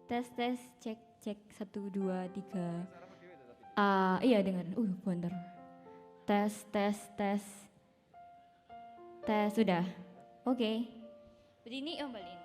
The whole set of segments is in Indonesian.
Tes tes cek cek 1 2 3. Iya dengar. Bentar. Tes tes tes tes sudah. Oke. Berdini Om Balin.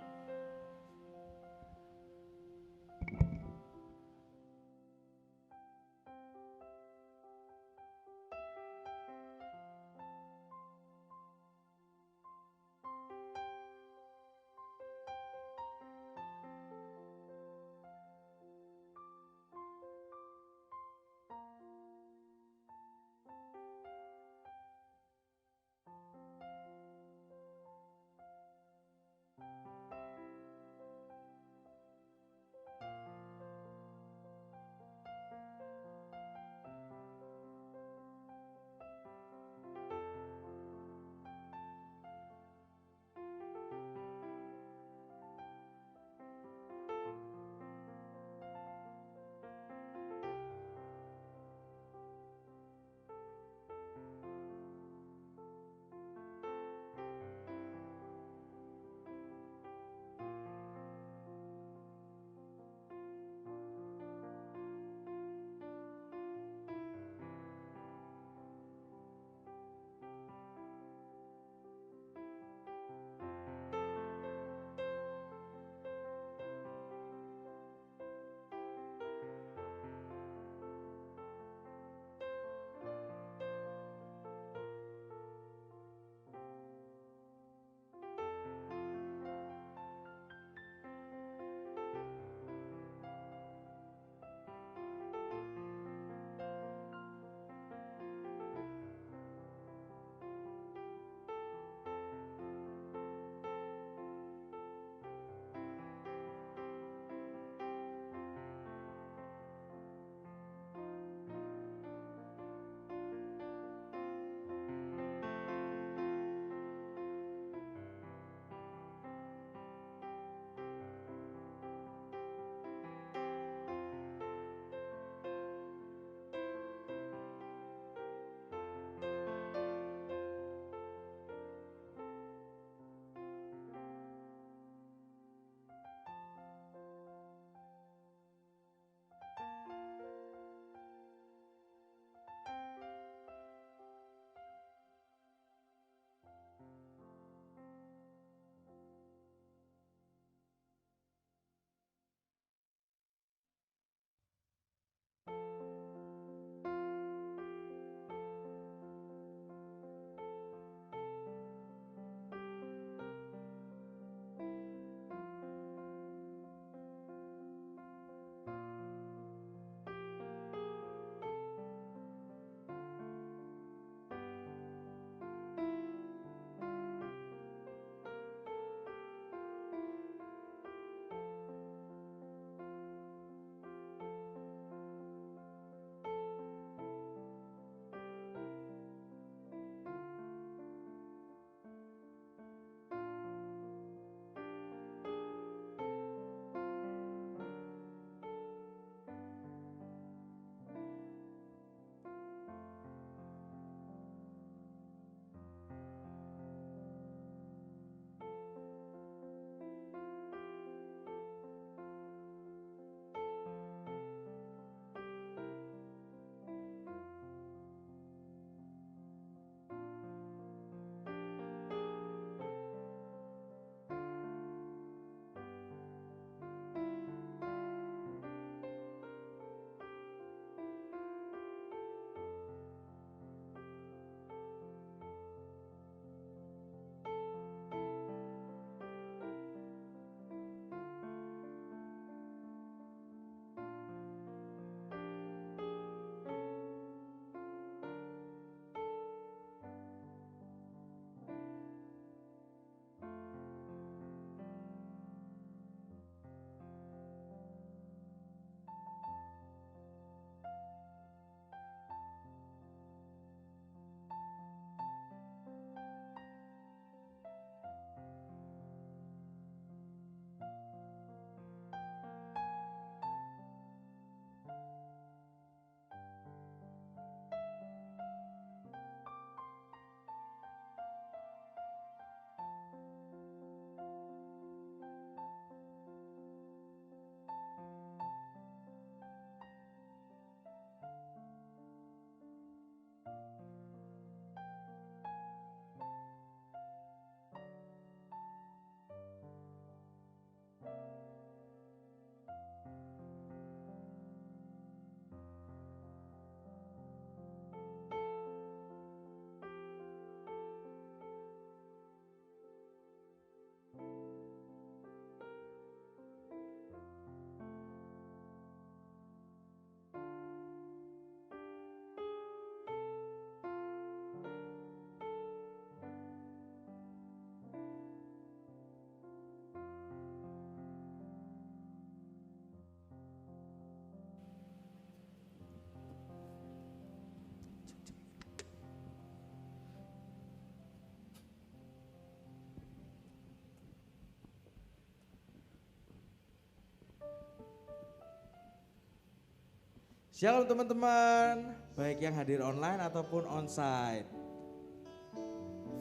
Shalom teman-teman, baik yang hadir online ataupun onsite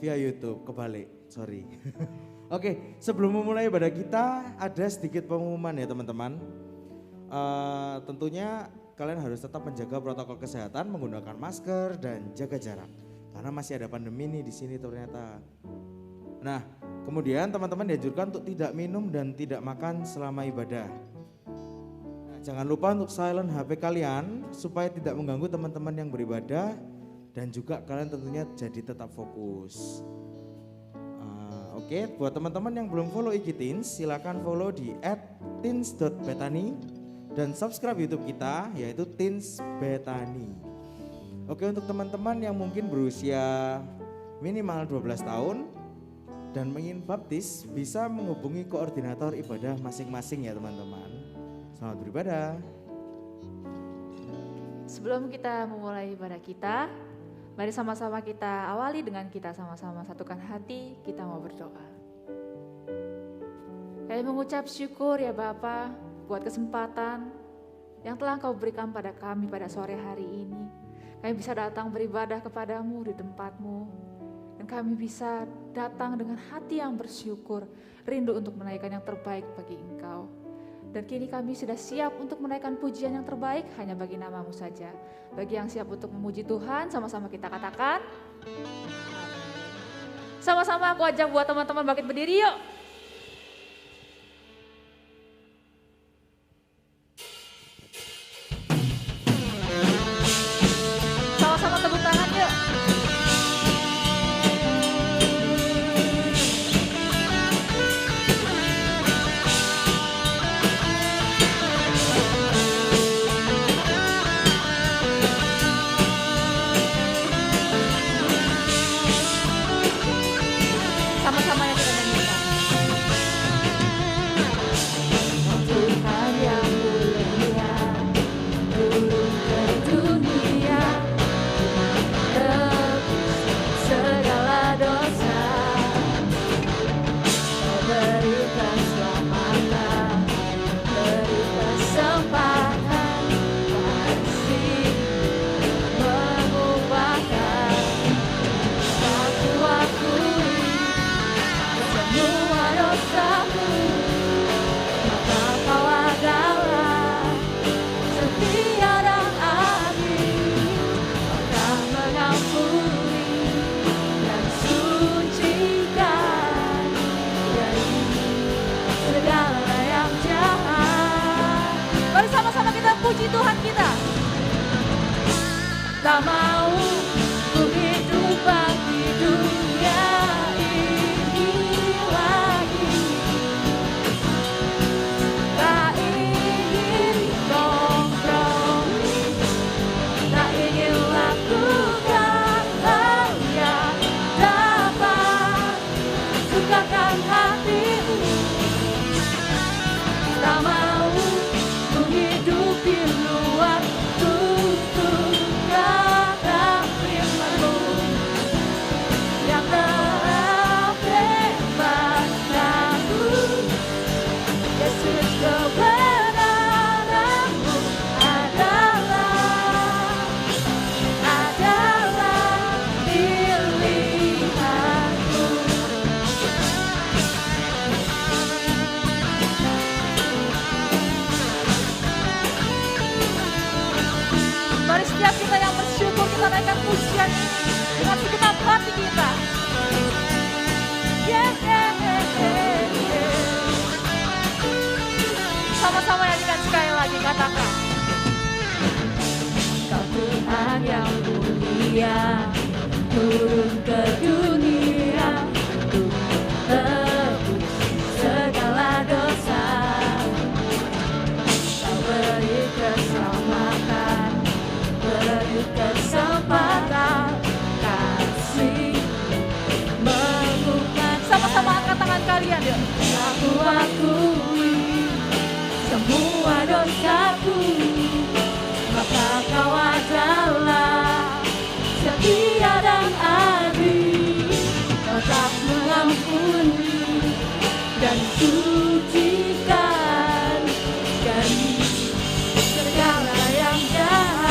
via YouTube, kebalik, sorry. Oke, sebelum memulai ibadah kita ada sedikit pengumuman ya teman-teman. Tentunya kalian harus tetap menjaga protokol kesehatan, menggunakan masker dan jaga jarak. Karena masih ada pandemi nih di sini ternyata. Nah, kemudian teman-teman dianjurkan untuk tidak minum dan tidak makan selama ibadah. Nah, jangan lupa untuk silent HP kalian supaya tidak mengganggu teman-teman yang beribadah dan juga kalian tentunya jadi tetap fokus. Oke, buat teman-teman yang belum follow IG Teens, silakan follow di @teens.betani dan subscribe YouTube kita yaitu Teens Betani. Oke, untuk teman-teman yang mungkin berusia minimal 12 tahun dan ingin baptis bisa menghubungi koordinator ibadah masing-masing ya teman-teman. Selamat beribadah. Sebelum kita memulai ibadah kita, mari sama-sama kita awali dengan kita sama-sama satukan hati, kita mau berdoa. Kami mengucap syukur ya Bapa buat kesempatan yang telah Engkau berikan pada kami pada sore hari ini. Kami bisa datang beribadah kepadamu di tempatmu. Dan kami bisa datang dengan hati yang bersyukur, rindu untuk menaikkan yang terbaik bagi Engkau. Dan kini kami sudah siap untuk menaikkan pujian yang terbaik hanya bagi nama-Mu saja. Bagi yang siap untuk memuji Tuhan, sama-sama kita katakan. Sama-sama aku ajak buat teman-teman bangkit berdiri yuk. Sama-sama tepuk tangan yuk. Sama-sama yang kita nyanyikan. Tuhan yang mulia, turun ke dunia, tebus segala dosa, beri keselamatan, beri kesempatan, kasih mengubahkan. Aku akui semua dosaku, maka Kau adalah setia dan adil, akan mengampuni dan sucikan dari segala yang jahat. Mari sama-sama kita puji Tuhan kita. Tak mau ku hidup bagi dunia ini lagi, tak ingin kompromi, tak ingin lakukan hal yang dapat sukakan hatimu. Tak mau ku hidup di luar tuntunan firman-Mu yang telah bebaskanku. Yesus, kebenaran-Mu adalah pilihanku. Mari setiap kita yang bersyukur kita naikkan pujian ini dengan segenap hati kita. Sama-sama nyanyikan sekali lagi, katakan. Kau Tuhan yang mulia, turun ke dunia untuk tebus segala dosa. Kau beri keselamatan, beri kesempatan, kasih mengubah. Sama-sama angkat tangan kalian yuk. Aku akui semua dosaku, maka Kau adalah setia dan adil, tetap mengampuni dan sucikan dari segala yang jahat.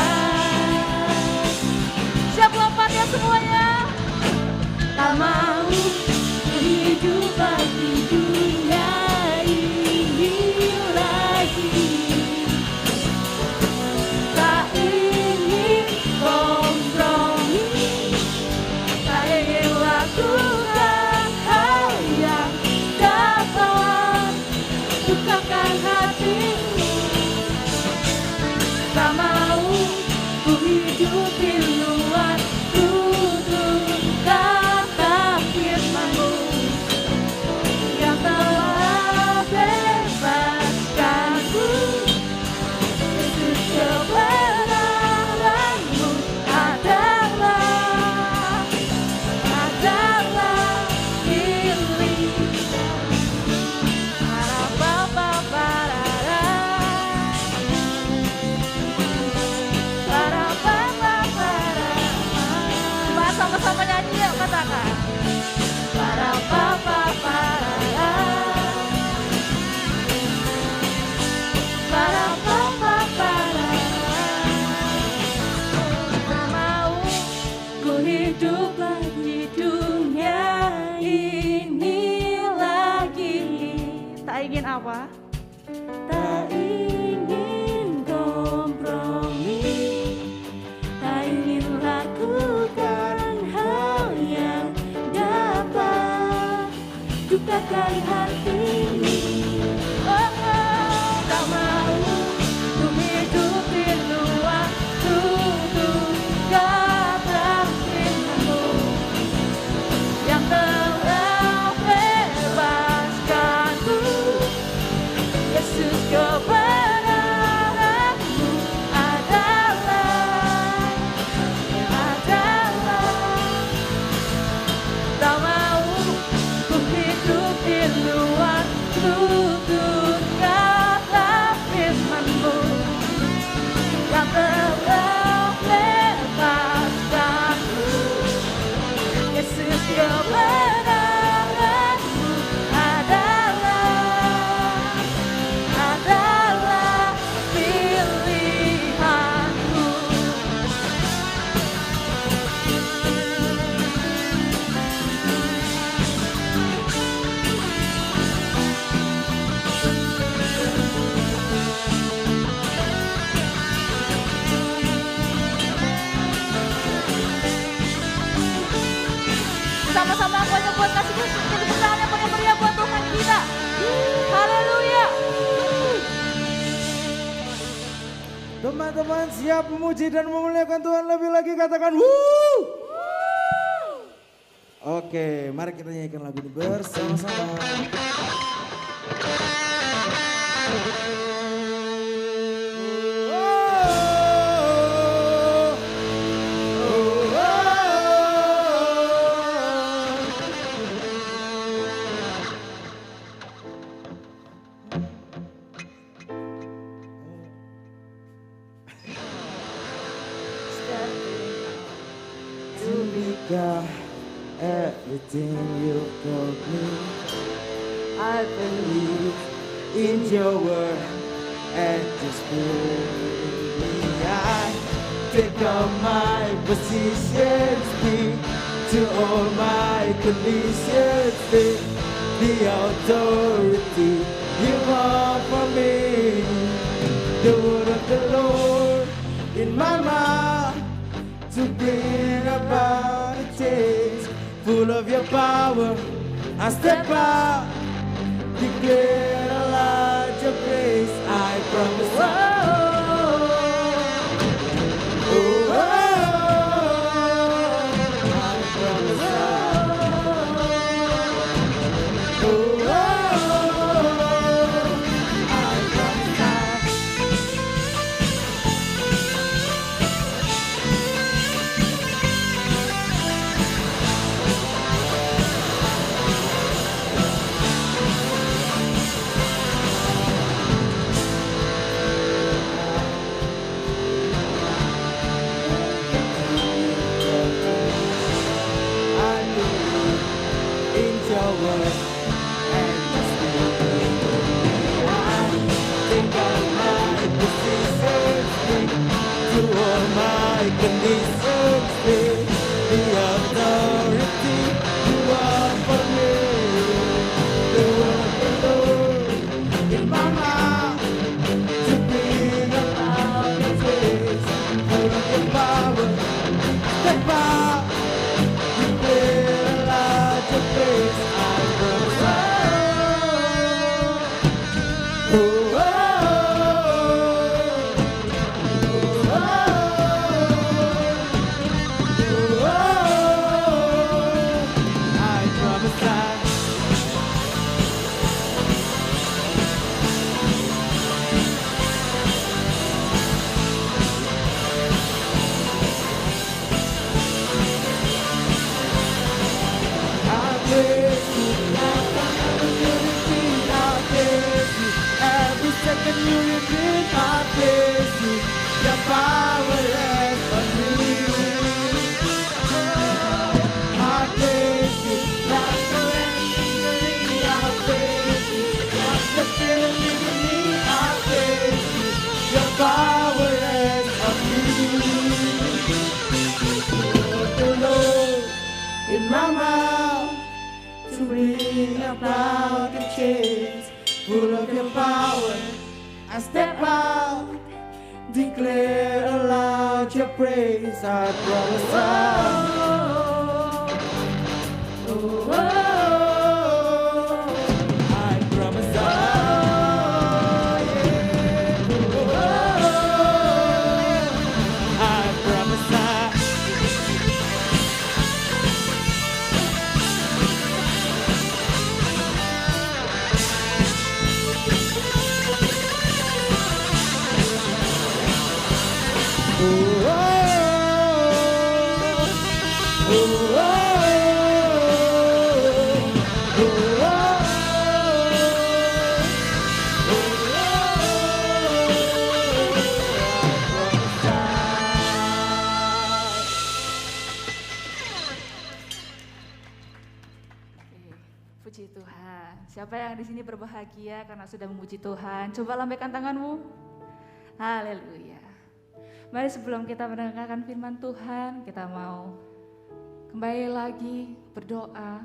ingin apa? Tak ingin kompromi, tak ingin lakukan hal yang dapat dukakan hatimu. Tak mau untuk hidup di luar tubuh kata firman-Mu yang telah bebaskanku. Yesus, kebenaran-Mu adalah tak mau untuk hidup di luar tutur kata firman-Mu yang telah bebaskanku. Yesus, kebenaran-Mu adalah pilihanku. Sama-sama aku aja buat kasih tepuk tangan yang paling meriah buat Tuhan kita. Haleluya. Teman-teman siap memuji dan memuliakan Tuhan lebih lagi, katakan wuh. Oke, mari kita nyanyikan lagu ini bersama-sama. To become everything you told me, I believe in your word and just believe me. I take all my positions, speak to all my conditions, speak the authority you offer me. The word of the Lord in my mouth to bring about a change. Full of your power, I step out, declare a larger grace. I promise. I promise. in my mouth to bring about the change. full of your power. I step out, declare aloud your praise. I promise I promise I promise Puji Tuhan. Siapa yang di sini berbahagia karena sudah memuji Tuhan? Coba lambaikan tanganmu. Haleluya. Mari sebelum kita mendengarkan firman Tuhan, kita mau kembali lagi berdoa.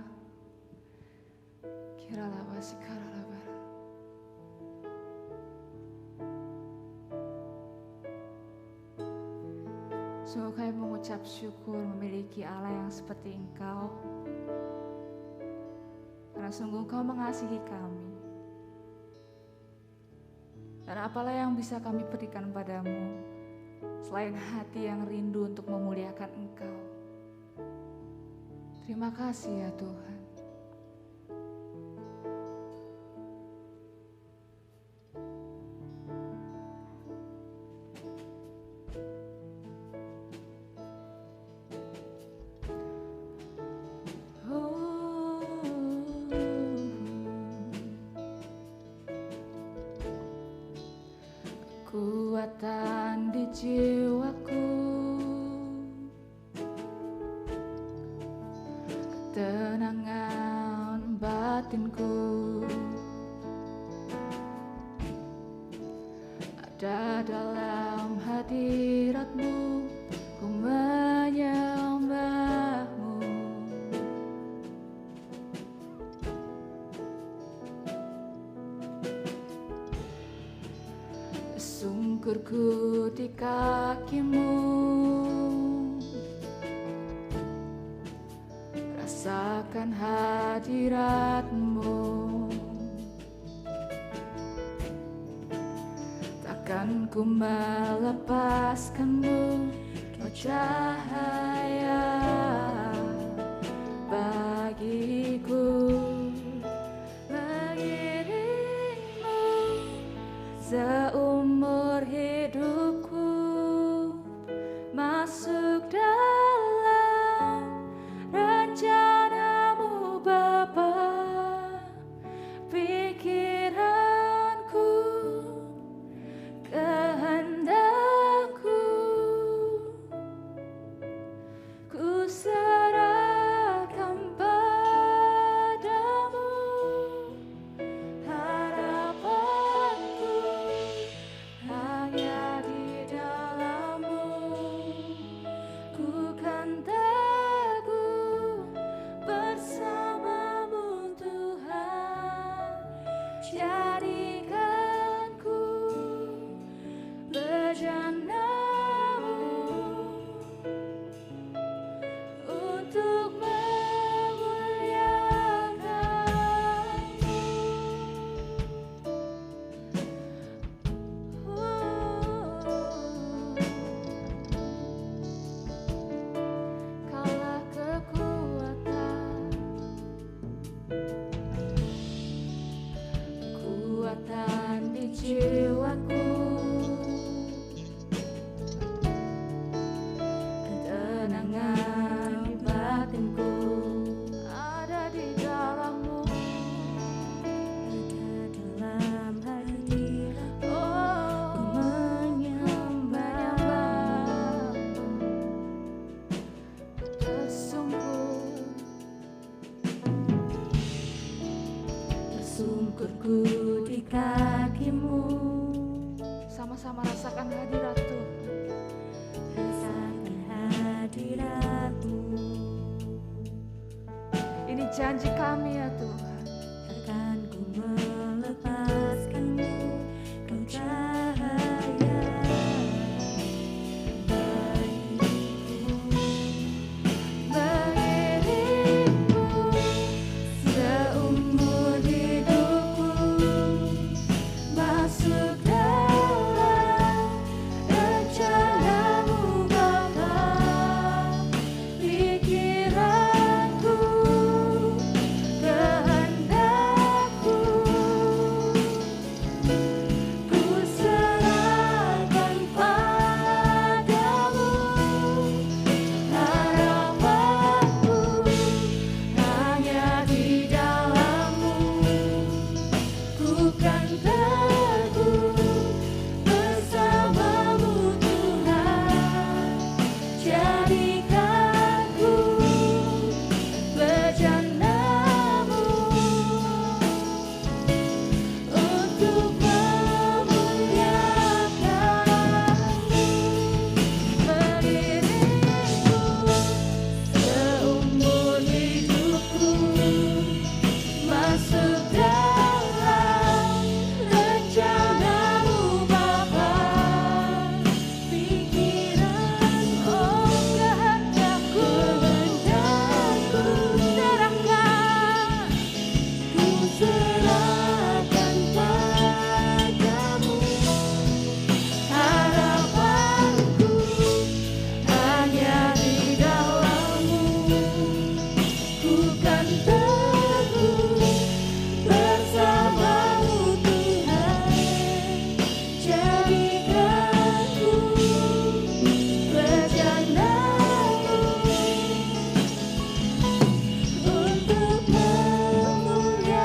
Sungguh kami mengucap syukur memiliki Allah yang seperti Engkau. Karena sungguh Engkau mengasihi kami. Dan apalah yang bisa kami berikan padamu selain hati yang rindu untuk memuliakan Engkau. Terima kasih ya Tuhan. Kekuatan di jiwaku, ketenangan batinku, ada dalam hadirat-Mu, ku menyembah-Mu. Sungkurku di kaki-Mu, rasakan hadirat-Mu. Takkan ku melepaskan-Mu, oh cahaya bagiku. Mengiringmu seumur hidupku, masuk dalam rencana-Mu Bapa. Pikiranku, kehendakku, ku serahkan padamu. Harapanku hanya di dalam-Mu, ku kan teguh bersama-Mu Tuhan. Jadikanku bejana-Mu untuk memuliakan-Mu. Kaulah kekuatan di jiwaku, ketenangan di batinku, ada di dalam-Mu, ada dalam hadirat-Mu. Oh, ku menyembah-Mu. Tersungkurku di kaki-Mu. Sama-sama rasakan hadirat Tuhan. Rasakan hadirat-Mu. Ini janji kami ya Tuhan. Takkan ku melepaskan teguh bersamamu Tuhan. Jadikan ku bejanamu untuk memuliakanmu. Berdiriku seumur hidupku masuk dalam rencanamu Bapa. Pikiran kehendakku serahkan, ku serahkan padamu. Harapanku hanya di dalam-Mu, ku kan teguh bersama-Mu Tuhan. Jadikan ku bejana-Mu untuk memuliakan-Mu.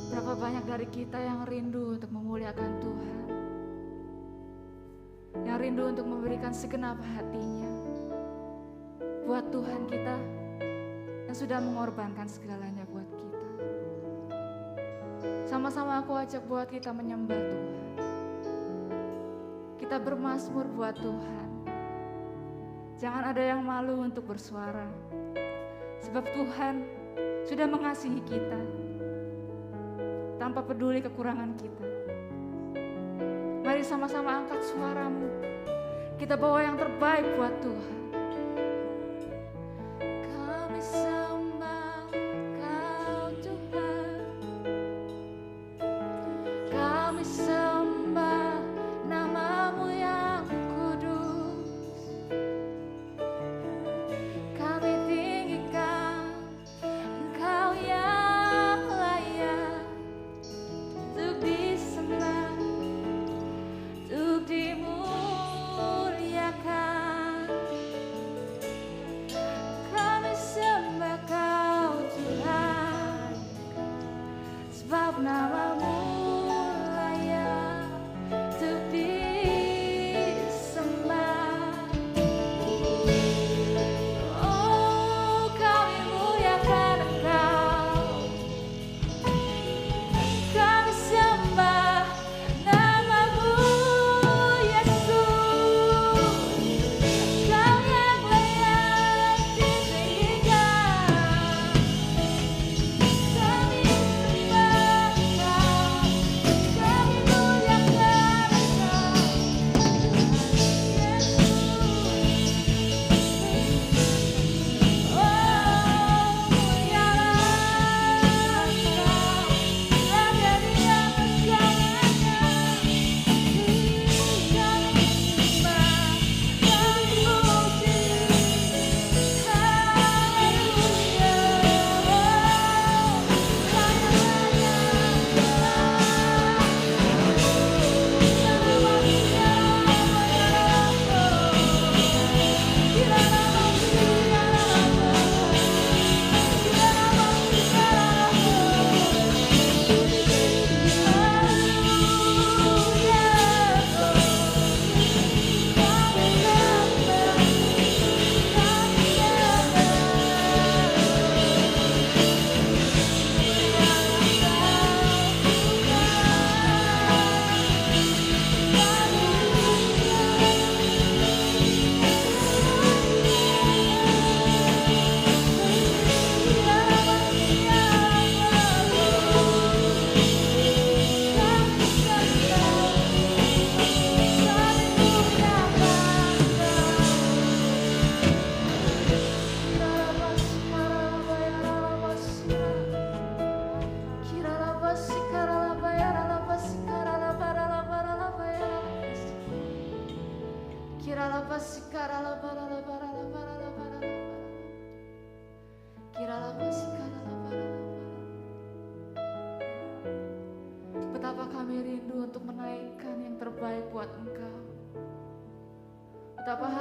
Berapa banyak dari kita yang rindu untuk memuliakan Tuhan, yang rindu untuk memberikan segenap hatinya buat Tuhan kita yang sudah mengorbankan segalanya buat kita. Sama-sama aku ajak buat kita menyembah Tuhan. Kita bermazmur buat Tuhan. Jangan ada yang malu untuk bersuara, sebab Tuhan sudah mengasihi kita tanpa peduli kekurangan kita. Mari sama-sama angkat suaramu. Kita bawa yang terbaik buat Tuhan. Kami sembah Kau Tuhan. Kami sembah nama-Mu yang kudus. Kami tinggikan Engkau yang layak untuk disembah, untuk dimuliakan. Kami sembah Kau Tuhan, sebab nama-Mu layak untuk disembah. Oh, kami muliakan Engkau. Kami sembah nama-Mu Yesus. Kau yang layak ditinggikan. Kami sembah Kau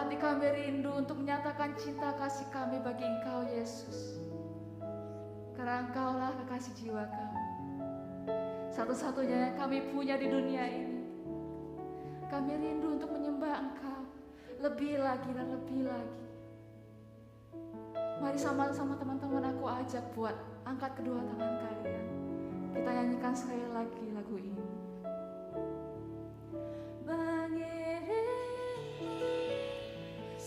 hati kami rindu untuk menyatakan cinta kasih kami bagi Engkau, Yesus. Karena Engkaulah kekasih jiwa kami, satu-satunya yang kami punya di dunia ini. Kami rindu untuk menyembah Engkau lebih lagi dan lebih lagi. Mari sama-sama teman-teman aku ajak buat angkat kedua tangan kalian. Kita nyanyikan sekali lagi lagu ini.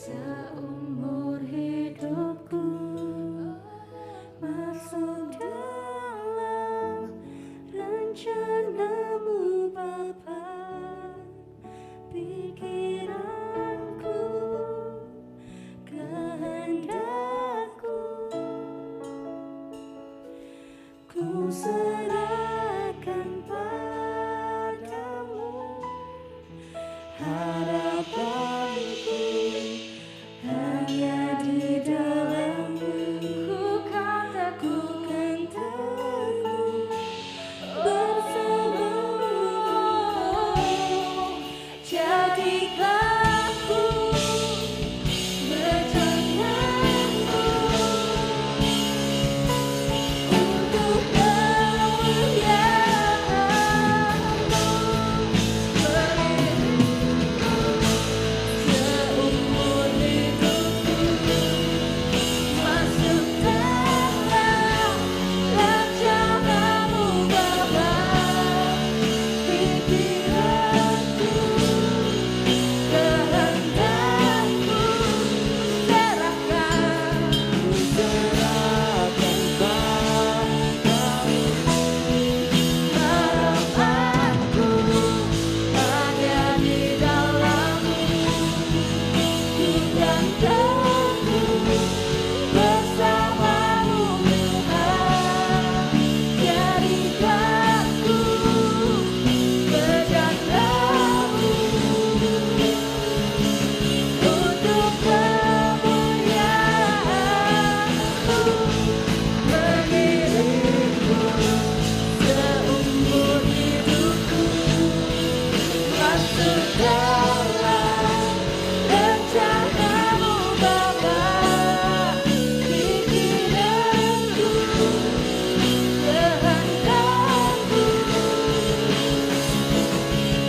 Seumur hidupku masuk dalam rencanamu Bapa, pikiranku, kehendakku, ku serahkan padamu harapanku. Hanya di dalammu ku kan teguh bersamamu. Jadilah ku berjanjimu untuk kemuliaan-Mu. Seumur hidupku masuk dalam rencanamu Bapa, pikiranku, kehendakku, serahkan harapanku hanya di dalammu. Dan teguh bersamamu Tuhan, jadikan ku berjanjimu untuk kemuliaan-Mu. Mengiringku seumur hidupku masuk dalam rencanamu Bapa, pikiranku, kehendakku,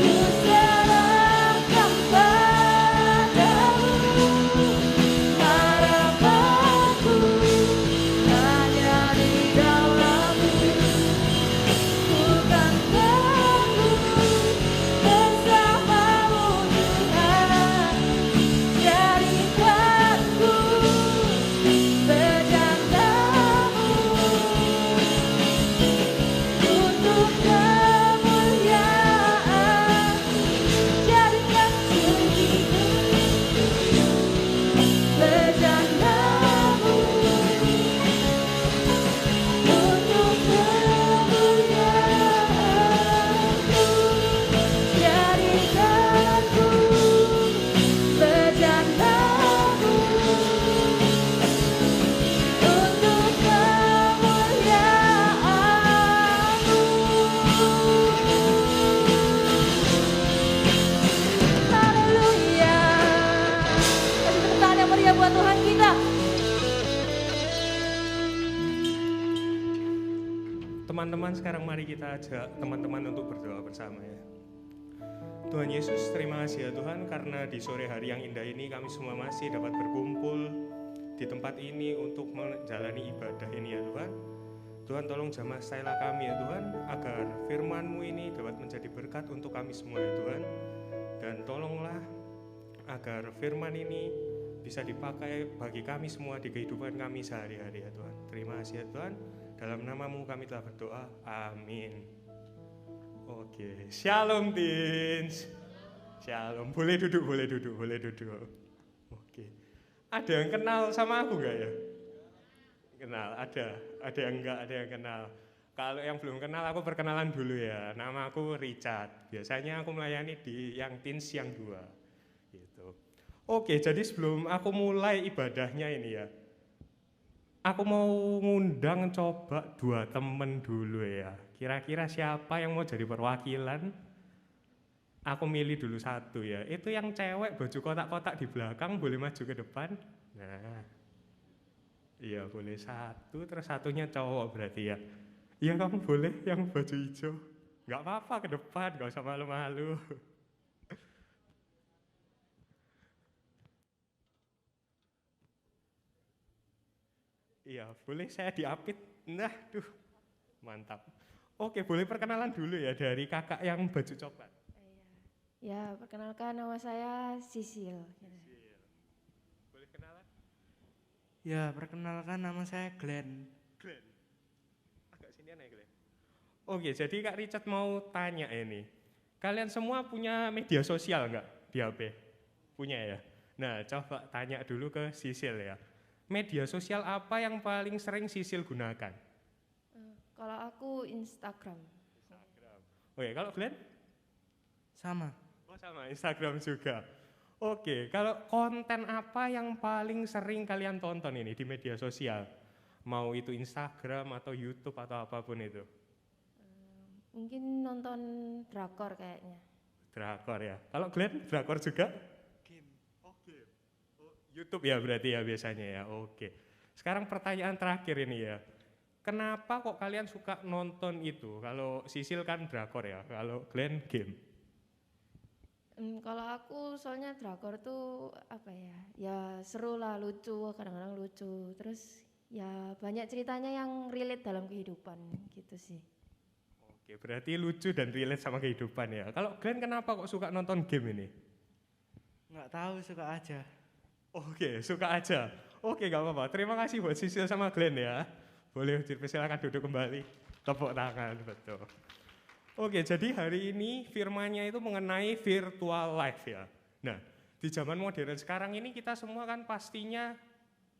ku serahkan padamu harapanku hanya di dalammu. Ku kan teguh bersamamu Tuhan, jadikan ku berjanjimu untuk kemuliaan. Jadikan berjanjimu untuk kemuliaan-Mu. Jadikan ku berjanjimu untuk kemuliaan-Mu. Haleluya. Kasih tepuk tangan yang meriah buat Tuhan kita. Teman-teman, sekarang mari kita ajak teman-teman untuk berdoa bersama ya. Tuhan Yesus, terima kasih ya Tuhan, karena di sore hari yang indah ini kami semua masih dapat berkumpul di tempat ini untuk menjalani ibadah ini ya Tuhan. Tuhan, tolong jamah stella kami ya Tuhan, agar firman-Mu ini dapat menjadi berkat untuk kami semua ya Tuhan. Dan tolonglah agar firman ini bisa dipakai bagi kami semua di kehidupan kami sehari-hari ya Tuhan. Terima kasih ya Tuhan. Dalam nama-Mu kami telah berdoa. Amin. Oke, shalom teens. Shalom. Boleh duduk. Oke. Ada yang kenal sama aku enggak ya? Kenal, ada yang enggak, ada yang kenal. Kalau yang belum kenal aku perkenalan dulu ya. Nama aku Richard. Biasanya aku melayani di yang teens yang 2. Gitu. Oke, jadi sebelum aku mulai ibadahnya ini ya, aku mau ngundang coba 2 temen dulu ya. Kira-kira siapa yang mau jadi perwakilan? Aku milih dulu satu ya. Itu yang cewek baju kotak-kotak di belakang boleh maju ke depan. Nah, iya boleh satu, terus satunya cowok berarti ya. Iya kamu boleh yang baju hijau. Nggak apa-apa ke depan, nggak usah malu-malu. Iya, boleh saya diapit. Nah, duh, mantap. Oke, boleh perkenalan dulu ya dari kakak yang baju coklat. Ya, perkenalkan nama saya Sisil. Boleh kenalan? Ya, perkenalkan nama saya Glenn. Glenn. Agak sinian ya Glenn. Oke, jadi Kak Richard mau tanya ini. Kalian semua punya media sosial nggak di HP? Punya ya? Nah, coba tanya dulu ke Sisil ya. Media sosial apa yang paling sering Sisil gunakan? Kalau aku Instagram. Oke, kalau Glenn? Sama. Oh sama, Instagram juga. Oke, kalau konten apa yang paling sering kalian tonton ini di media sosial? Mau itu Instagram atau YouTube atau apapun itu? Mungkin nonton drakor kayaknya. Drakor ya. Kalau Glenn, drakor juga? Game. Oke. Oh, YouTube ya berarti ya biasanya ya. Oke. Sekarang pertanyaan terakhir ini ya. Kenapa kok kalian suka nonton itu? Kalau Sisil kan drakor ya, kalau Glenn game. Kalau aku soalnya drakor tuh apa ya? Ya seru lah, lucu, kadang-kadang lucu. Terus ya banyak ceritanya yang relate dalam kehidupan gitu sih. Oke, berarti lucu dan relate sama kehidupan ya. Kalau Glenn kenapa kok suka nonton game ini? Nggak tahu, suka aja. Oke, suka aja. Oke, gak apa-apa. Terima kasih buat Sisil sama Glenn ya. Boleh silakan duduk kembali. Tepuk tangan, betul. Oke, jadi hari ini firmanya itu mengenai virtual life ya. Nah, di zaman modern sekarang ini kita semua kan pastinya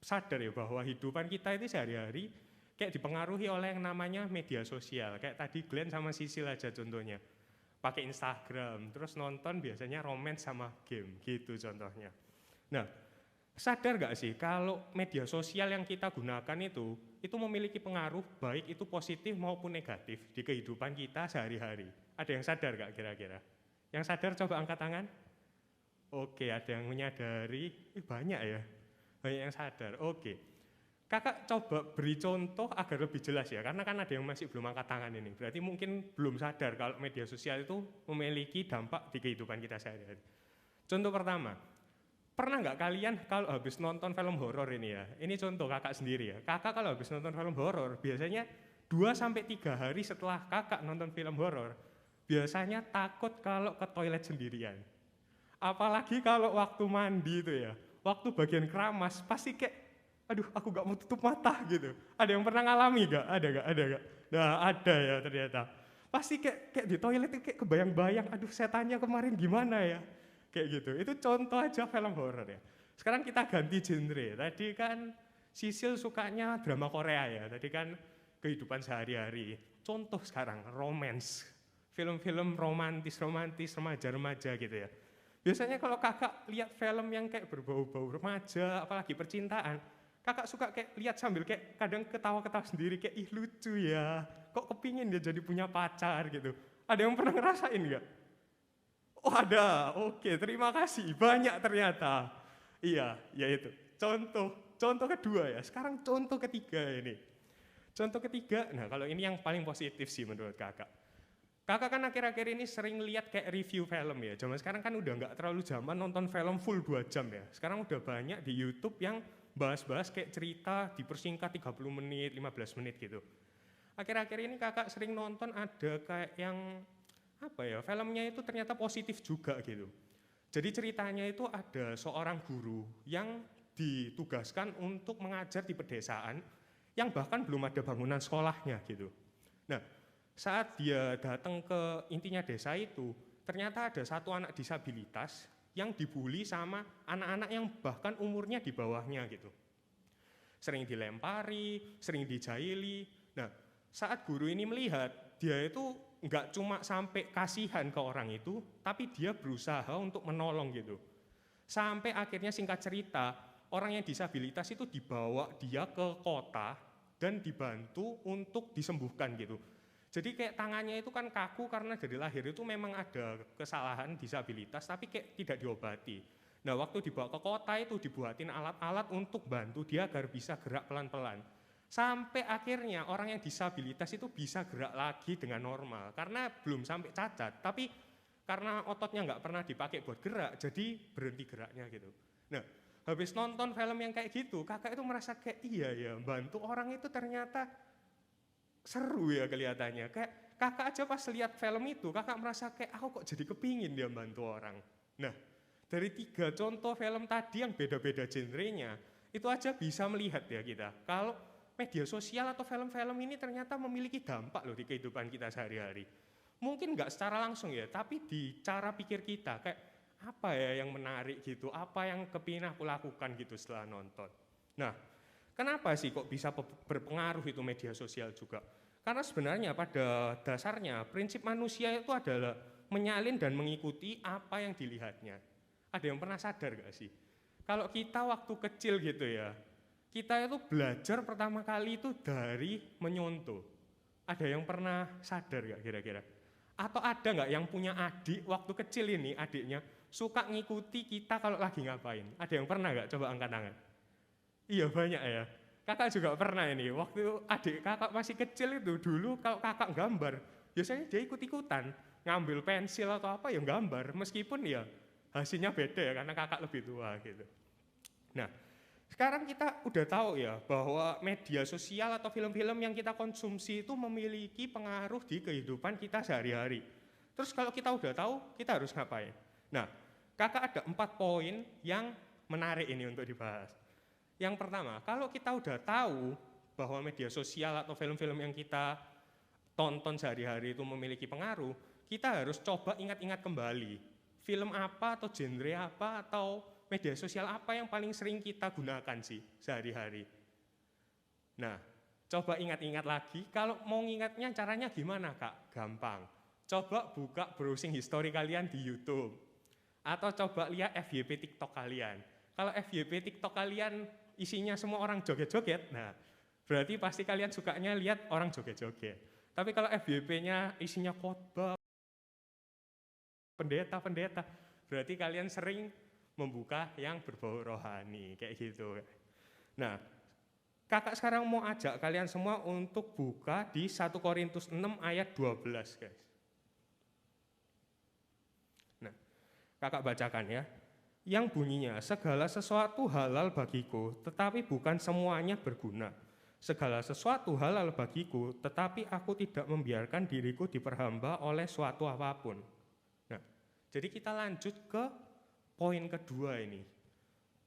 sadar ya bahwa hidupan kita itu sehari-hari kayak dipengaruhi oleh yang namanya media sosial. Kayak tadi Glenn sama Sisil aja contohnya. Pakai Instagram, terus nonton biasanya romance sama game gitu contohnya. Nah, sadar gak sih kalau media sosial yang kita gunakan itu memiliki pengaruh baik itu positif maupun negatif di kehidupan kita sehari-hari. Ada yang sadar gak kira-kira? Yang sadar coba angkat tangan. Oke, ada yang menyadari. Banyak ya, banyak yang sadar. Oke, kakak coba beri contoh agar lebih jelas ya, karena kan ada yang masih belum angkat tangan ini. Berarti mungkin belum sadar kalau media sosial itu memiliki dampak di kehidupan kita sehari-hari. Contoh pertama, pernah nggak kalian kalau habis nonton film horor ini ya, ini contoh kakak sendiri ya, kakak kalau habis nonton film horor biasanya 2-3 hari setelah kakak nonton film horor, biasanya takut kalau ke toilet sendirian. Apalagi kalau waktu mandi itu ya, waktu bagian keramas pasti kayak, aduh aku gak mau tutup mata gitu. Ada yang pernah ngalami gak? Ada gak? Nah ada ya ternyata. Pasti kayak di toilet itu kayak kebayang-bayang, aduh setannya kemarin gimana ya? Kayak gitu, itu contoh aja film horor ya. Sekarang kita ganti genre, tadi kan Sisil sukanya drama Korea ya, tadi kan kehidupan sehari-hari. Contoh sekarang, romance, film-film romantis, remaja-remaja gitu ya. Biasanya kalau kakak lihat film yang kayak berbau-bau remaja, apalagi percintaan, kakak suka kayak lihat sambil kayak kadang ketawa-ketawa sendiri, kayak ih lucu ya, kok kepingin dia jadi punya pacar gitu. Ada yang pernah ngerasain nggak? Oh ada, oke terima kasih, banyak ternyata. Iya, yaitu contoh kedua ya, sekarang contoh ketiga ini. Contoh ketiga, nah kalau ini yang paling positif sih menurut kakak. Kakak kan akhir-akhir ini sering lihat kayak review film ya, zaman sekarang kan udah nggak terlalu zaman nonton film full 2 jam ya. Sekarang udah banyak di YouTube yang bahas-bahas kayak cerita dipersingkat 30 menit, 15 menit gitu. Akhir-akhir ini kakak sering nonton ada kayak yang apa ya, filmnya itu ternyata positif juga gitu. Jadi ceritanya itu ada seorang guru yang ditugaskan untuk mengajar di pedesaan yang bahkan belum ada bangunan sekolahnya gitu. Nah, saat dia datang ke intinya desa itu, ternyata ada satu anak disabilitas yang dibully sama anak-anak yang bahkan umurnya di bawahnya gitu. Sering dilempari, sering dijaili. Nah, saat guru ini melihat, dia itu nggak cuma sampai kasihan ke orang itu, tapi dia berusaha untuk menolong gitu. Sampai akhirnya singkat cerita, orang yang disabilitas itu dibawa dia ke kota dan dibantu untuk disembuhkan gitu. Jadi kayak tangannya itu kan kaku karena dari lahir itu memang ada kesalahan disabilitas tapi kayak tidak diobati. Nah waktu dibawa ke kota itu dibuatin alat-alat untuk bantu dia agar bisa gerak pelan-pelan. Sampai akhirnya orang yang disabilitas itu bisa gerak lagi dengan normal. Karena belum sampai cacat, tapi karena ototnya nggak pernah dipakai buat gerak, jadi berhenti geraknya gitu. Nah habis nonton film yang kayak gitu, kakak itu merasa kayak iya ya, bantu orang itu ternyata seru ya kelihatannya. Kayak kakak aja pas lihat film itu, kakak merasa kayak aku kok jadi kepingin dia bantu orang. Nah, dari 3 contoh film tadi yang beda-beda genrenya, itu aja bisa melihat ya kita. Kalau media sosial atau film-film ini ternyata memiliki dampak loh di kehidupan kita sehari-hari. Mungkin nggak secara langsung ya, tapi di cara pikir kita, kayak apa ya yang menarik gitu, apa yang kepingin aku lakukan gitu setelah nonton. Nah, kenapa sih kok bisa berpengaruh itu media sosial juga? Karena sebenarnya pada dasarnya prinsip manusia itu adalah menyalin dan mengikuti apa yang dilihatnya. Ada yang pernah sadar gak sih? Kalau kita waktu kecil gitu ya, kita itu belajar pertama kali itu dari menyontoh. Ada yang pernah sadar gak kira-kira? Atau ada gak yang punya adik waktu kecil ini adiknya suka ngikuti kita kalau lagi ngapain? Ada yang pernah gak? Coba angkat tangan. Iya banyak ya. Kakak juga pernah ini, waktu adik kakak masih kecil itu dulu kalau kakak gambar, biasanya dia ikut-ikutan, ngambil pensil atau apa ya gambar, meskipun ya hasilnya beda ya karena kakak lebih tua gitu. Nah, sekarang kita udah tahu ya bahwa media sosial atau film-film yang kita konsumsi itu memiliki pengaruh di kehidupan kita sehari-hari. Terus kalau kita udah tahu, kita harus ngapain? Nah, kakak ada 4 poin yang menarik ini untuk dibahas. Yang pertama, kalau kita udah tahu bahwa media sosial atau film-film yang kita tonton sehari-hari itu memiliki pengaruh, kita harus coba ingat-ingat kembali. Film apa atau genre apa atau media sosial apa yang paling sering kita gunakan sih sehari-hari. Nah, coba ingat-ingat lagi, kalau mau ngingatnya caranya gimana Kak? Gampang. Coba buka browsing history kalian di YouTube. Atau coba lihat FYP TikTok kalian. Kalau FYP TikTok kalian isinya semua orang joget-joget, nah berarti pasti kalian sukanya lihat orang joget-joget. Tapi kalau FYP-nya isinya khotbah, pendeta-pendeta, berarti kalian sering membuka yang berbau rohani, kayak gitu. Nah, kakak sekarang mau ajak kalian semua untuk buka di 1 Korintus 6 ayat 12, guys. Nah, kakak bacakan ya. Yang bunyinya, segala sesuatu halal bagiku, tetapi bukan semuanya berguna. Segala sesuatu halal bagiku, tetapi aku tidak membiarkan diriku diperhamba oleh suatu apapun. Nah, jadi kita lanjut ke poin kedua ini.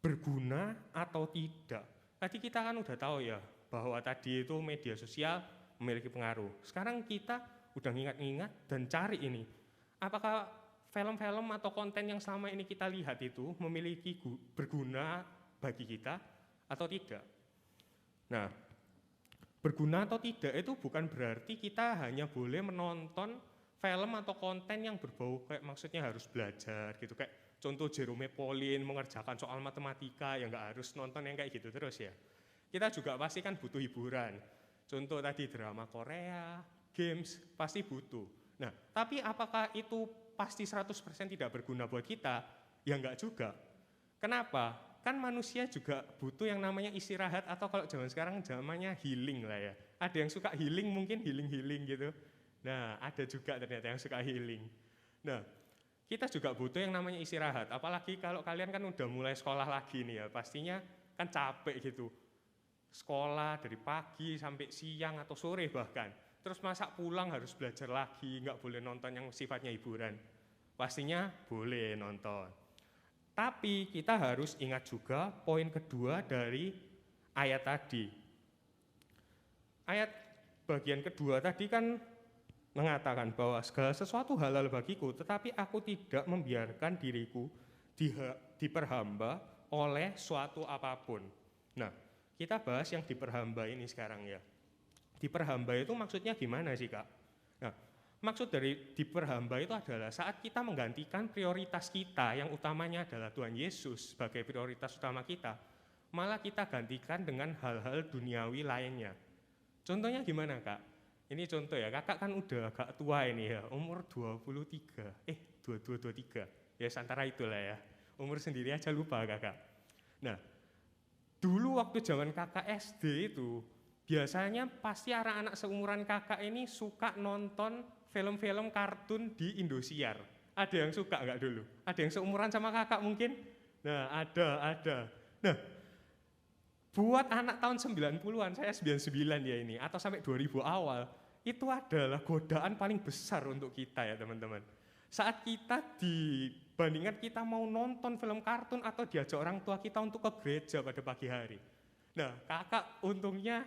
Berguna atau tidak. Tadi kita kan udah tahu ya, bahwa tadi itu media sosial memiliki pengaruh. Sekarang kita udah ingat-ingat dan cari ini. Apakah film-film atau konten yang selama ini kita lihat itu memiliki berguna bagi kita atau tidak. Nah, berguna atau tidak itu bukan berarti kita hanya boleh menonton film atau konten yang berbau kayak maksudnya harus belajar gitu. Kayak contoh Jerome Pauline mengerjakan soal matematika, ya nggak harus nonton yang kayak gitu terus ya. Kita juga pasti kan butuh hiburan. Contoh tadi drama Korea, games, pasti butuh. Nah, tapi apakah itu pasti 100% tidak berguna buat kita? Ya enggak juga. Kenapa? Kan manusia juga butuh yang namanya istirahat atau kalau zaman sekarang zamannya healing lah ya. Ada yang suka healing mungkin healing gitu. Nah, ada juga ternyata yang suka healing. Nah, kita juga butuh yang namanya istirahat. Apalagi kalau kalian kan udah mulai sekolah lagi nih ya, pastinya kan capek gitu. Sekolah dari pagi sampai siang atau sore bahkan. Terus masa pulang harus belajar lagi, nggak boleh nonton yang sifatnya hiburan. Pastinya boleh nonton. Tapi kita harus ingat juga poin kedua dari ayat tadi. Ayat bagian kedua tadi kan mengatakan bahwa segala sesuatu halal bagiku, tetapi aku tidak membiarkan diriku diperhamba oleh suatu apapun. Nah, kita bahas yang diperhamba ini sekarang ya. Diperhamba itu maksudnya gimana sih Kak? Nah, maksud dari diperhamba itu adalah saat kita menggantikan prioritas kita yang utamanya adalah Tuhan Yesus sebagai prioritas utama kita, malah kita gantikan dengan hal-hal duniawi lainnya. Contohnya gimana Kak? ini contoh ya, kakak kan udah agak tua ini ya, umur 22, 23, ya antara itulah ya. Umur sendiri aja lupa kakak. Nah, dulu waktu zaman kakak SD itu, biasanya pasti anak-anak seumuran kakak ini suka nonton film-film kartun di Indosiar. Ada yang suka nggak dulu? Ada yang seumuran sama kakak mungkin? Nah, ada. Nah, buat anak tahun 90-an, saya 99 ya ini, atau sampai 2000 awal, itu adalah godaan paling besar untuk kita ya teman-teman. Saat kita dibandingkan kita mau nonton film kartun atau diajak orang tua kita untuk ke gereja pada pagi hari. Nah, kakak untungnya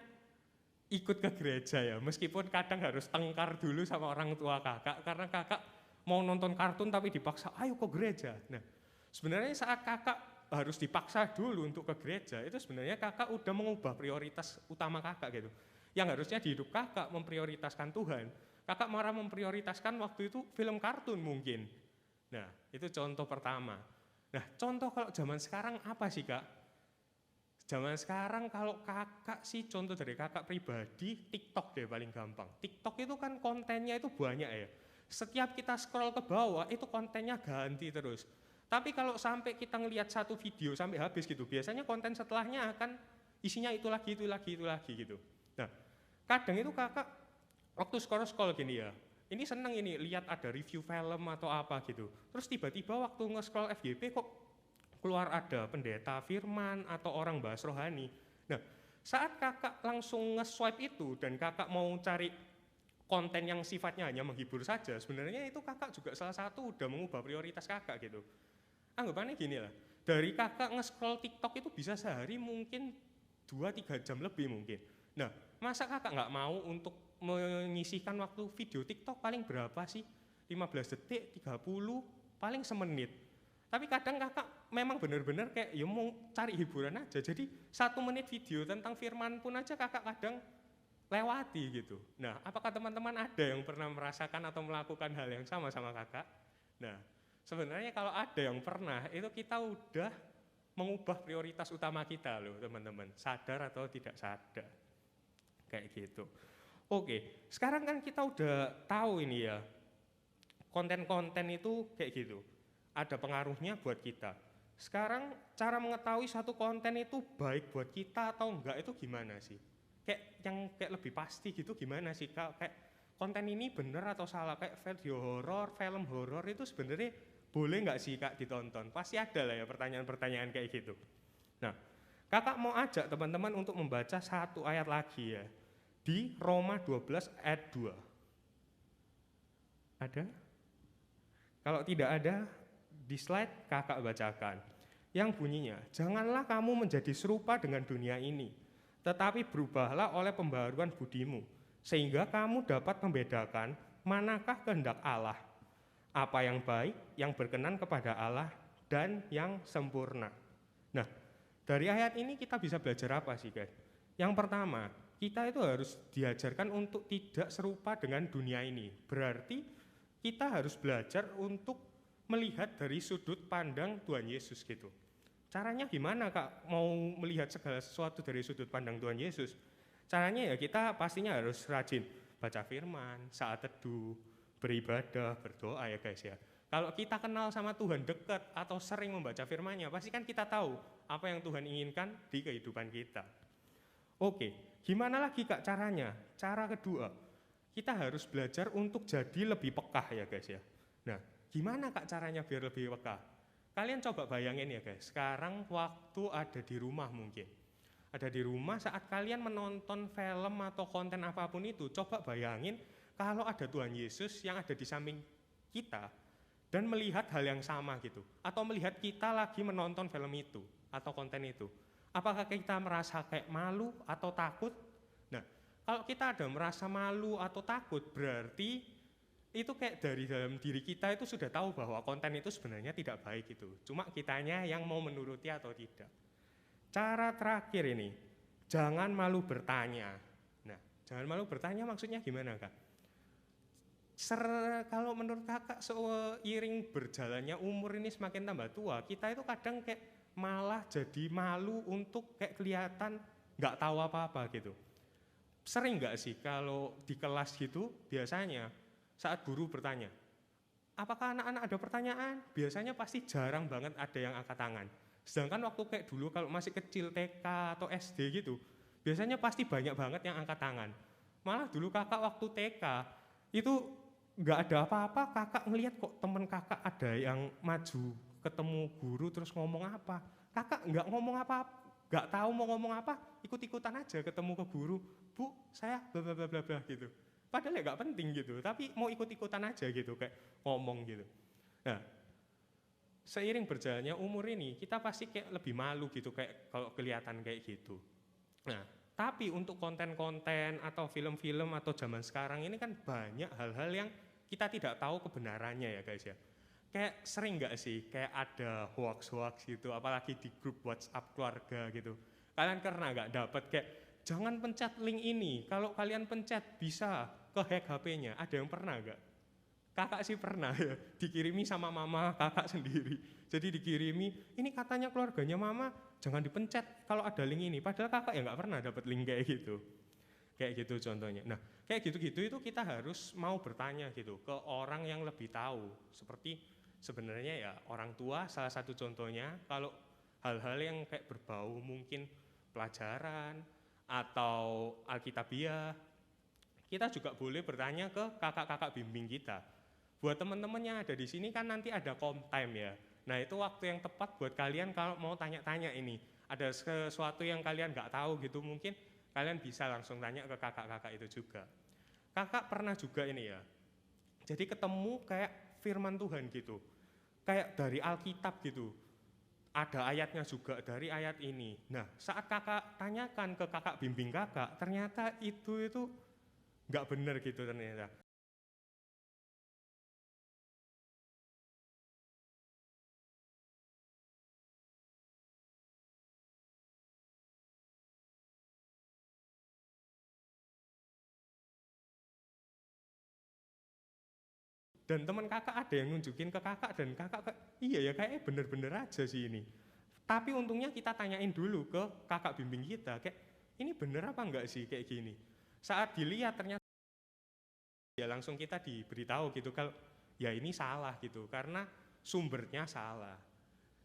ikut ke gereja ya, meskipun kadang harus tengkar dulu sama orang tua kakak, karena kakak mau nonton kartun tapi dipaksa, ayo ke gereja. Nah, sebenarnya saat kakak harus dipaksa dulu untuk ke gereja, itu sebenarnya kakak udah mengubah prioritas utama kakak gitu. Yang harusnya di hidup kakak memprioritaskan Tuhan, kakak malah memprioritaskan waktu itu film kartun mungkin. Nah, itu contoh pertama. Nah, contoh kalau zaman sekarang apa sih kak? Zaman sekarang kalau kakak sih, contoh dari kakak pribadi, TikTok deh paling gampang. TikTok itu kan kontennya itu banyak ya. Setiap kita scroll ke bawah itu kontennya ganti terus. Tapi kalau sampai kita ngelihat satu video sampai habis gitu, biasanya konten setelahnya akan isinya itu lagi gitu. Nah, kadang itu kakak waktu scroll gini ya, ini seneng ini lihat ada review film atau apa gitu. Terus tiba-tiba waktu nge-scroll FYP kok keluar ada pendeta firman atau orang bahas rohani. Nah, saat kakak langsung nge-swipe itu dan kakak mau cari konten yang sifatnya hanya menghibur saja, sebenarnya itu kakak juga salah satu udah mengubah prioritas kakak gitu. Anggapannya gini lah, dari kakak nge-scroll TikTok itu bisa sehari mungkin 2-3 jam lebih mungkin. Nah, masa kakak nggak mau untuk menyisihkan waktu video TikTok paling berapa sih? 15 detik, 30, paling semenit. Tapi kadang kakak memang benar-benar kayak ya mau cari hiburan aja. Jadi 1 menit video tentang firman pun aja kakak kadang lewati gitu. Nah, apakah teman-teman ada yang pernah merasakan atau melakukan hal yang sama kakak? Nah, sebenarnya kalau ada yang pernah, itu kita udah mengubah prioritas utama kita loh teman-teman. Sadar atau tidak sadar. Kayak gitu. Oke, sekarang kan kita udah tahu ini ya, konten-konten itu kayak gitu. Ada pengaruhnya buat kita. Sekarang cara mengetahui satu konten itu baik buat kita atau enggak itu gimana sih? Kayak yang kayak lebih pasti gitu gimana sih kak? Kayak konten ini bener atau salah? Kayak video horor, film horor itu sebenarnya boleh nggak sih kak ditonton? Pasti ada lah ya pertanyaan-pertanyaan kayak gitu. Nah, kakak mau ajak teman-teman untuk membaca satu ayat lagi ya. Di Roma 12 ayat 2. Ada? Kalau tidak ada, di slide kakak bacakan. Yang bunyinya, janganlah kamu menjadi serupa dengan dunia ini, tetapi berubahlah oleh pembaharuan budimu, sehingga kamu dapat membedakan manakah kehendak Allah, apa yang baik, yang berkenan kepada Allah, dan yang sempurna. Nah, dari ayat ini kita bisa belajar apa sih guys? Yang pertama, kita itu harus diajarkan untuk tidak serupa dengan dunia ini. Berarti kita harus belajar untuk melihat dari sudut pandang Tuhan Yesus gitu. Caranya gimana kak mau melihat segala sesuatu dari sudut pandang Tuhan Yesus? Caranya ya kita pastinya harus rajin baca firman, saat teduh, beribadah, berdoa ya guys ya. Kalau kita kenal sama Tuhan dekat atau sering membaca firman-Nya, pasti kan kita tahu apa yang Tuhan inginkan di kehidupan kita. Oke, gimana lagi kak caranya? Cara kedua, kita harus belajar untuk jadi lebih peka ya guys ya. Nah, gimana kak caranya biar lebih peka? Kalian coba bayangin ya guys, sekarang waktu ada di rumah mungkin. Ada di rumah saat kalian menonton film atau konten apapun itu, coba bayangin kalau ada Tuhan Yesus yang ada di samping kita dan melihat hal yang sama gitu. Atau melihat kita lagi menonton film itu atau konten itu. Apakah kita merasa kayak malu atau takut? Nah, kalau kita ada merasa malu atau takut, berarti itu kayak dari dalam diri kita itu sudah tahu bahwa konten itu sebenarnya tidak baik gitu. Cuma kitanya yang mau menuruti atau tidak. Cara terakhir ini, jangan malu bertanya. Nah, jangan malu bertanya maksudnya gimana kak? Kalau menurut kakak seiring berjalannya umur ini semakin tambah tua, kita itu kadang kayak malah jadi malu untuk kayak kelihatan nggak tahu apa-apa gitu. sering nggak sih kalau di kelas gitu biasanya saat guru bertanya, apakah anak-anak ada pertanyaan? Biasanya pasti jarang banget ada yang angkat tangan. Sedangkan waktu kayak dulu kalau masih kecil TK atau SD gitu, biasanya pasti banyak banget yang angkat tangan. Malah dulu kakak waktu TK itu nggak ada apa-apa, kakak ngelihat kok temen kakak ada yang maju ketemu guru terus ngomong apa. Kakak nggak ngomong apa-apa, nggak tahu mau ngomong apa, ikut-ikutan aja ketemu ke guru, Bu, saya bla bla bla bla bla gitu. Padahal ya nggak penting gitu, tapi mau ikut-ikutan aja gitu kayak ngomong gitu. Nah, seiring berjalannya umur ini kita pasti kayak lebih malu gitu kayak kalau kelihatan kayak gitu. Nah, tapi untuk konten-konten atau film-film atau zaman sekarang ini kan banyak hal-hal yang kita tidak tahu kebenarannya ya guys ya. Kayak sering nggak sih kayak ada hoax-hoax gitu, apalagi di grup WhatsApp keluarga gitu. Kalian pernah nggak dapat kayak jangan pencet link ini, kalau kalian pencet bisa ke-hack HP-nya. Ada yang pernah nggak? Kakak sih pernah ya, dikirimi sama mama kakak sendiri. Jadi dikirimi, ini katanya keluarganya mama, jangan dipencet kalau ada link ini. Padahal kakak ya nggak pernah dapat link kayak gitu. Kayak gitu contohnya. Nah, kayak gitu-gitu itu kita harus mau bertanya gitu ke orang yang lebih tahu. Seperti sebenarnya ya orang tua salah satu contohnya, kalau hal-hal yang kayak berbau mungkin pelajaran atau alkitabiah, kita juga boleh bertanya ke kakak-kakak bimbing kita. Buat teman-teman yang ada di sini kan nanti ada com time ya. Nah itu waktu yang tepat buat kalian kalau mau tanya-tanya ini. Ada sesuatu yang kalian nggak tahu gitu mungkin kalian bisa langsung tanya ke kakak-kakak itu juga. Kakak pernah juga ini ya, jadi ketemu kayak firman Tuhan gitu. Kayak dari Alkitab gitu. Ada ayatnya juga dari ayat ini. Nah saat kakak tanyakan ke kakak bimbing kakak, ternyata itu nggak benar gitu ternyata. Dan teman kakak ada yang nunjukin ke kakak dan kakak iya ya kayaknya bener-bener aja sih ini. Tapi untungnya kita tanyain dulu ke kakak bimbing kita kayak ini bener apa enggak sih kayak gini. Saat dilihat ternyata ya langsung kita diberitahu gitu kalau ya ini salah gitu karena sumbernya salah.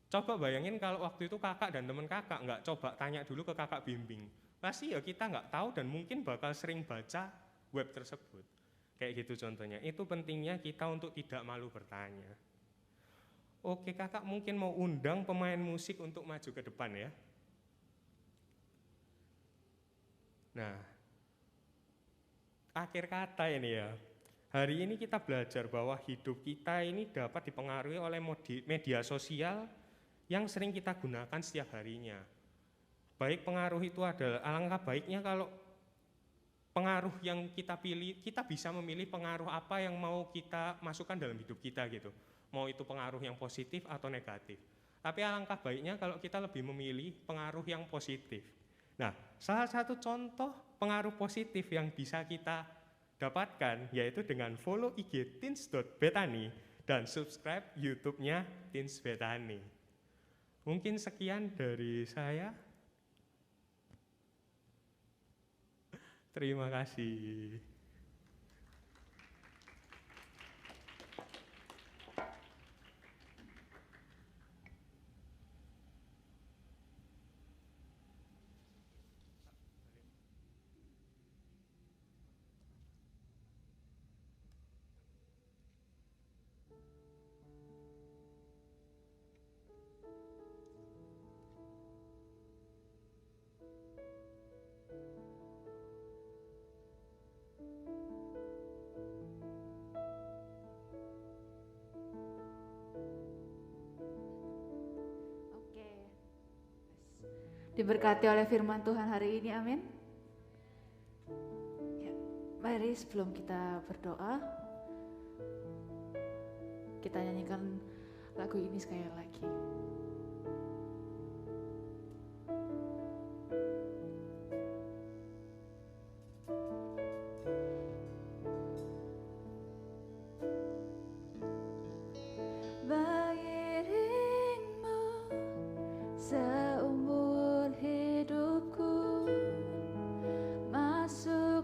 Coba bayangin kalau waktu itu kakak dan teman kakak nggak coba tanya dulu ke kakak bimbing. Pasti ya kita nggak tahu dan mungkin bakal sering baca web tersebut. Kayak gitu contohnya, itu pentingnya kita untuk tidak malu bertanya. Oke kakak mungkin mau undang pemain musik untuk maju ke depan ya. Nah, akhir kata ini ya, hari ini kita belajar bahwa hidup kita ini dapat dipengaruhi oleh media sosial yang sering kita gunakan setiap harinya. Baik pengaruh itu adalah, alangkah baiknya kalau pengaruh yang kita pilih, kita bisa memilih pengaruh apa yang mau kita masukkan dalam hidup kita gitu. Mau itu pengaruh yang positif atau negatif. Tapi alangkah baiknya kalau kita lebih memilih pengaruh yang positif. Nah, salah satu contoh pengaruh positif yang bisa kita dapatkan yaitu dengan follow IG teens.bethany dan subscribe YouTube-nya Teens Bethany. Mungkin sekian dari saya. Terima kasih. Oke. Diberkati oleh firman Tuhan hari ini, amin. Ya, mari sebelum kita berdoa, kita nyanyikan lagu ini sekali lagi. Beriringmu seumur hidupku, masuk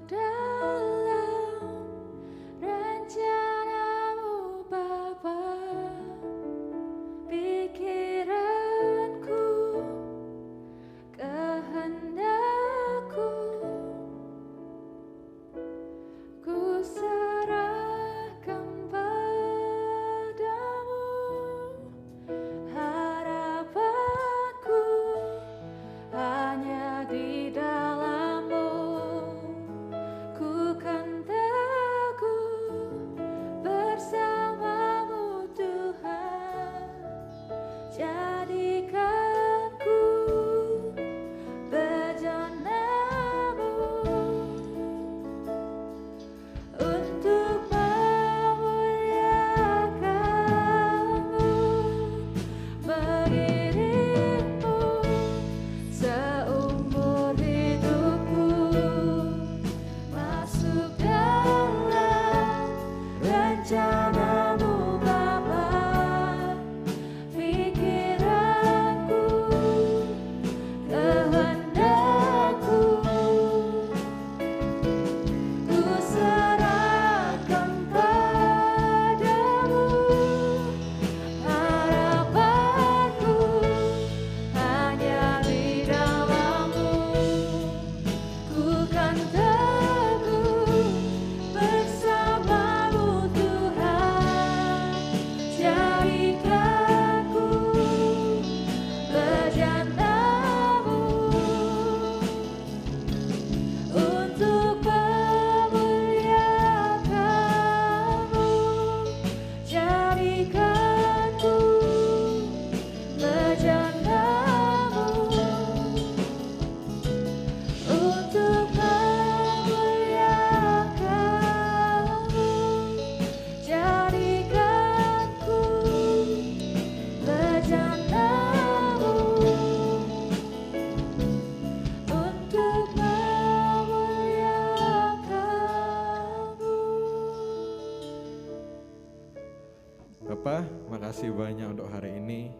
Bapak, makasih banyak untuk hari ini.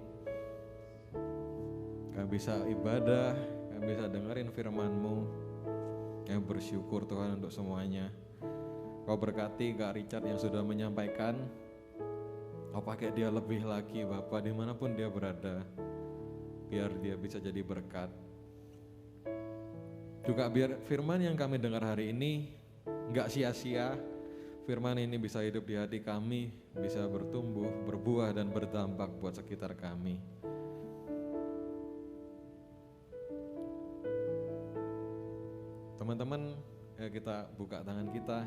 Kami bisa ibadah, kami bisa dengerin firman-Mu. Kami bersyukur Tuhan untuk semuanya. Kau berkati Kak Richard yang sudah menyampaikan. Kau pakai dia lebih lagi Bapak, dimanapun dia berada. Biar dia bisa jadi berkat. Juga biar firman yang kami dengar hari ini gak sia-sia. Firman ini bisa hidup di hati kami, bisa bertumbuh, berbuah dan berdampak buat sekitar kami. Teman-teman, ya kita buka tangan kita.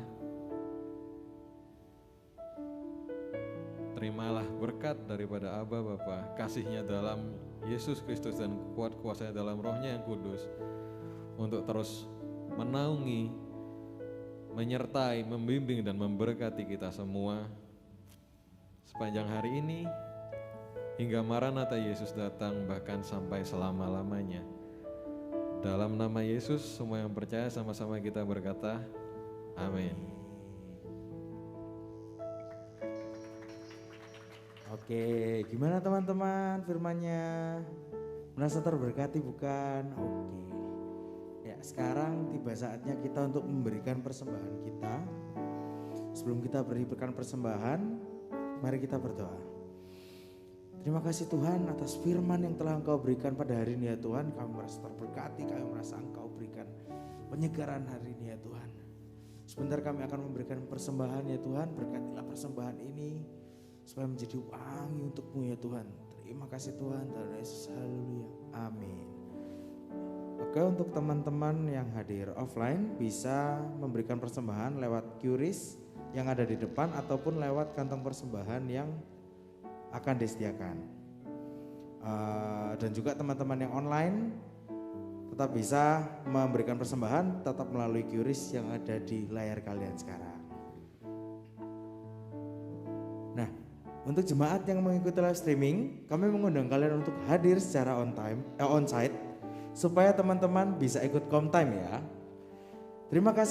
Terimalah berkat daripada Aba Bapa, kasihnya dalam Yesus Kristus dan kuat kuasanya dalam Rohnya yang kudus untuk terus menaungi, menyertai, membimbing dan memberkati kita semua sepanjang hari ini hingga Maranatha Yesus datang, bahkan sampai selama-lamanya. Dalam nama Yesus semua yang percaya sama-sama kita berkata amin. Oke, gimana teman-teman firmannya? Merasa terberkati bukan? Oke. Ya, sekarang tiba saatnya kita untuk memberikan persembahan kita. Sebelum kita berikan persembahan, mari kita berdoa. Terima kasih Tuhan atas firman yang telah Engkau berikan pada hari ini ya Tuhan. Kami merasa terberkati, kami merasa Engkau berikan penyegaran hari ini ya Tuhan. Sebentar kami akan memberikan persembahan ya Tuhan. Berkatilah persembahan ini supaya menjadi wangi untuk-Mu ya Tuhan. Terima kasih Tuhan, Tuhan Yesus, haleluya, amin. Oke, untuk teman-teman yang hadir offline bisa memberikan persembahan lewat QRIS yang ada di depan ataupun lewat kantong persembahan yang akan disediakan. Dan juga teman-teman yang online tetap bisa memberikan persembahan tetap melalui QRIS yang ada di layar kalian sekarang. Nah, untuk jemaat yang mengikuti live streaming, kami mengundang kalian untuk hadir secara on-site supaya teman-teman bisa ikut come time ya. Terima kasih